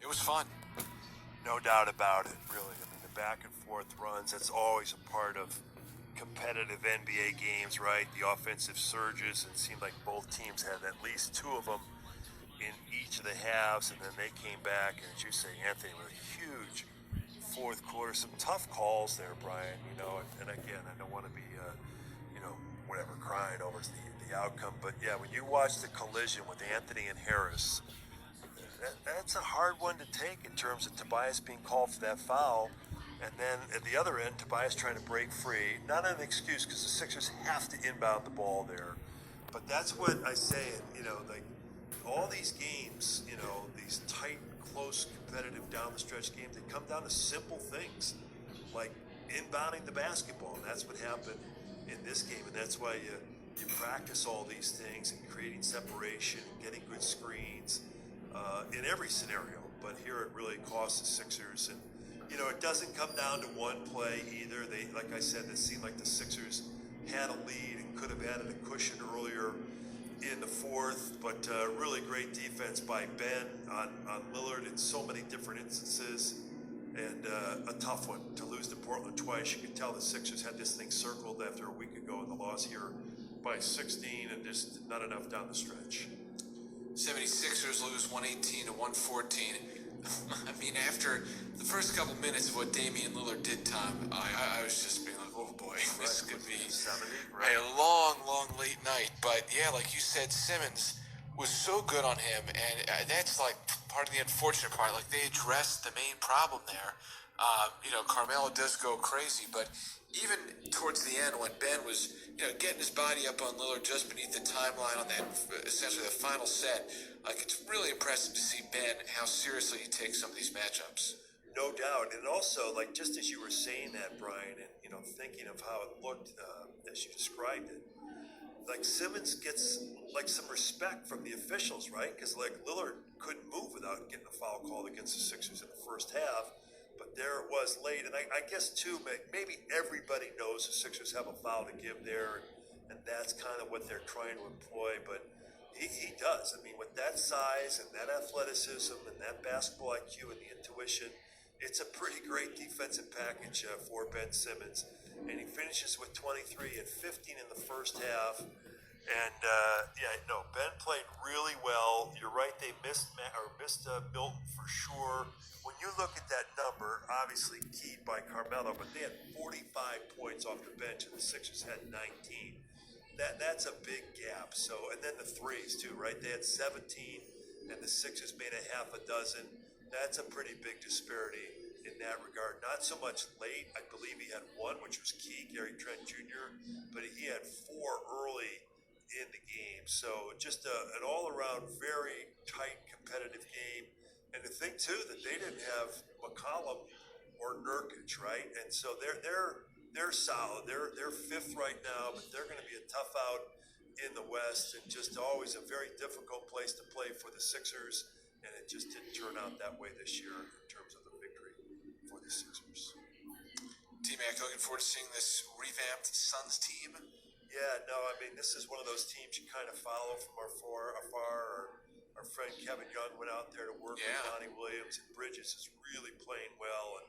was fun. No doubt about it, really. I mean, the back and forth runs, that's always a part of competitive NBA games, right? The offensive surges, and it seemed like both teams had at least two of them in each of the halves, and then they came back, and as you say, Anthony, with a huge fourth quarter, some tough calls there, Brian, and again, I don't want to be, whatever, crying over the outcome, but yeah, when you watch the collision with Anthony and Harris, that's a hard one to take in terms of Tobias being called for that foul. And then at the other end, Tobias trying to break free. Not an excuse because the Sixers have to inbound the ball there. But that's what I say, like all these games, these tight, close, competitive down the stretch games, they come down to simple things like inbounding the basketball. And that's what happened in this game. And that's why you practice all these things and creating separation and getting good screens in every scenario. But here it really costs the Sixers. And, it doesn't come down to one play either. Like I said, it seemed like the Sixers had a lead and could have added a cushion earlier in the fourth, but really great defense by Ben on Lillard in so many different instances, and a tough one to lose to Portland twice. You could tell the Sixers had this thing circled after a week ago in the loss here by 16, and just not enough down the stretch. 76ers lose 118 to 114. I mean, after the first couple minutes of what Damian Lillard did, Tom, I was just being like, oh boy, this could be a long, late night. But yeah, like you said, Simmons was so good on him, and that's like part of the unfortunate part. Like they addressed the main problem there. Carmelo does go crazy, but even towards the end when Ben was, getting his body up on Lillard just beneath the timeline on that, essentially the final set, like it's really impressive to see Ben and how seriously he takes some of these matchups. No doubt. And also, like, just as you were saying that, Brian, and, thinking of how it looked as you described it, like Simmons gets like some respect from the officials, right? Because like Lillard couldn't move without getting a foul called against the Sixers in the first half. But there it was late, and I guess too, maybe everybody knows the Sixers have a foul to give there, and that's kind of what they're trying to employ. But he does. I mean, with that size and that athleticism and that basketball IQ and the intuition, it's a pretty great defensive package for Ben Simmons. And he finishes with 23 and 15 in the first half. And Ben played really well. You're right; they missed Milton for sure. When you look at that number, obviously keyed by Carmelo, but they had 45 points off the bench, and the Sixers had 19. That's a big gap. So, and then the threes too, right? They had 17, and the Sixers made a half a dozen. That's a pretty big disparity in that regard. Not so much late. I believe he had one, which was key, Gary Trent Jr., but he had four early in the game. So just an all-around very tight, competitive game. And to think too that they didn't have McCollum or Nurkic, right? And so they're solid. They're fifth right now, but they're going to be a tough out in the West, and just always a very difficult place to play for the Sixers. And it just didn't turn out that way this year in terms of the victory for the Sixers. T-Mac, looking forward to seeing this revamped Suns team. Yeah, no, I mean, this is one of those teams you kind of follow from afar. Our friend Kevin Young went out there to work with Monty Williams, and Bridges is really playing well. And,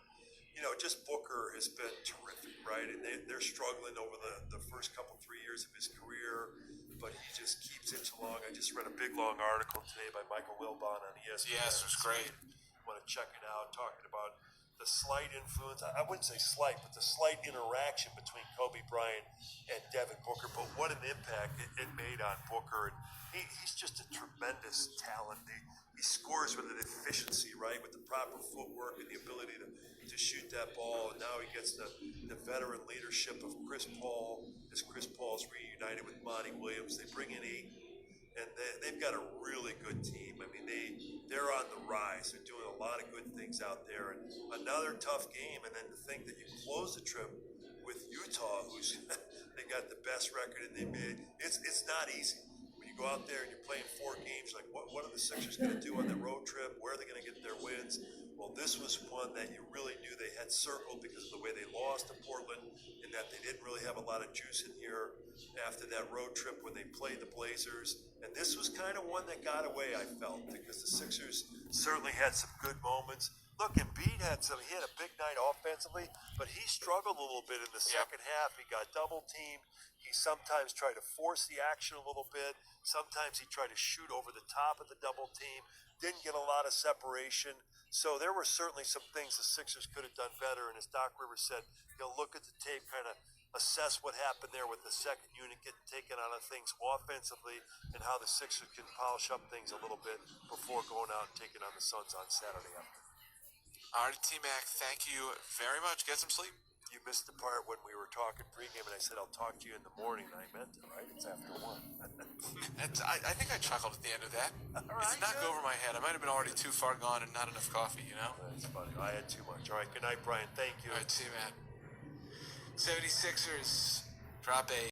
just Booker has been terrific, right? And they're struggling over the first 3 years of his career, but he just keeps inching along. I just read a big, long article today by Michael Wilbon on ESPN. Yes, it was great. You want to check it out, talking about the slight influence, I wouldn't say slight, but the slight interaction between Kobe Bryant and Devin Booker, but what an impact it made on Booker. And he's just a tremendous talent. He scores with an efficiency, right, with the proper footwork and the ability to shoot that ball. And now he gets the veteran leadership of Chris Paul, as Chris Paul's reunited with Monty Williams. They bring in Ayton, and they've got a really good team. I mean, they're on the rise. They're doing a lot of good things out there. And another tough game, and then to think that you close the trip with Utah, who's they got the best record in the NBA. It's not easy. When you go out there and you're playing 4 games, like what are the Sixers going to do on the road trip? Where are they going to get their wins? Well, this was one that you really knew they had circled because of the way they lost to Portland, and that they didn't really have a lot of juice in here after that road trip when they played the Blazers. And this was kind of one that got away, I felt, because the Sixers certainly had some good moments. Look, Embiid he had a big night offensively, but he struggled a little bit in the second half. He got double teamed. He sometimes tried to force the action a little bit. Sometimes he tried to shoot over the top of the double team. Didn't get a lot of separation. So there were certainly some things the Sixers could have done better. And as Doc Rivers said, look at the tape, kind of assess what happened there with the second unit getting taken out of things offensively and how the Sixers can polish up things a little bit before going out and taking on the Suns on Saturday afternoon. All right, T-Mac, thank you very much. Get some sleep. You missed the part when we were talking pregame, and I said, I'll talk to you in the morning, and I meant it, right? It's after 1. I think I chuckled at the end of that. All right, it's not good. over my head. I might have been already too far gone and not enough coffee, you know? That's funny. I had too much. All right, good night, Brian. Thank you. All right, see you, man. 76ers drop a